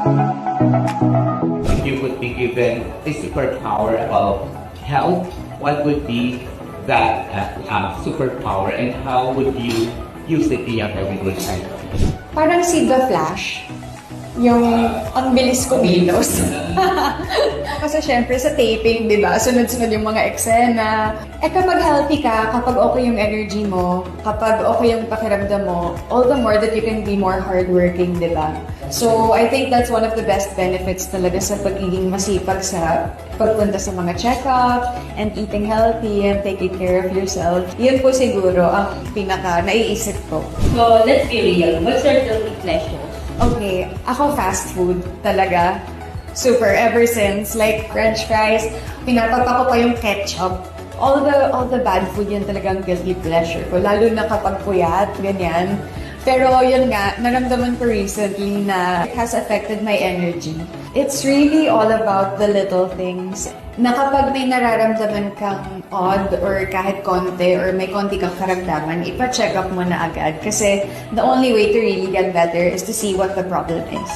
If you would be given a superpower about health, what would be that superpower and how would you use it beyond everyday life? Parang si The Flash. Yung ang bilis kumilos. Kasi syempre sa taping, di ba, sunod-sunod yung mga eksena. Eh kapag healthy ka, kapag okay yung energy mo, kapag okay yung pakiramdam mo, all the more that you can be more hardworking, di ba? So, I think that's one of the best benefits talaga sa pagiging masipag sa pagpunta sa mga check-up and eating healthy and taking care of yourself. Yun po siguro ang pinaka naiisip ko. So, let's be real. What's your guilty pleasure? Okay, ako fast food talaga. Super, ever since. Like, french fries, pinapapa ko pa yung ketchup. All the bad food yun talagang guilty pleasure ko. Lalo na kapag puyat, ganyan. Pero yun nga, naramdaman ko recently na it has affected my energy. It's really all about the little things. Na kapag may nararamdaman kang odd or kahit konti or may konti kang karamdaman, ipa-check up mo na agad. Kasi the only way to really get better is to see what the problem is.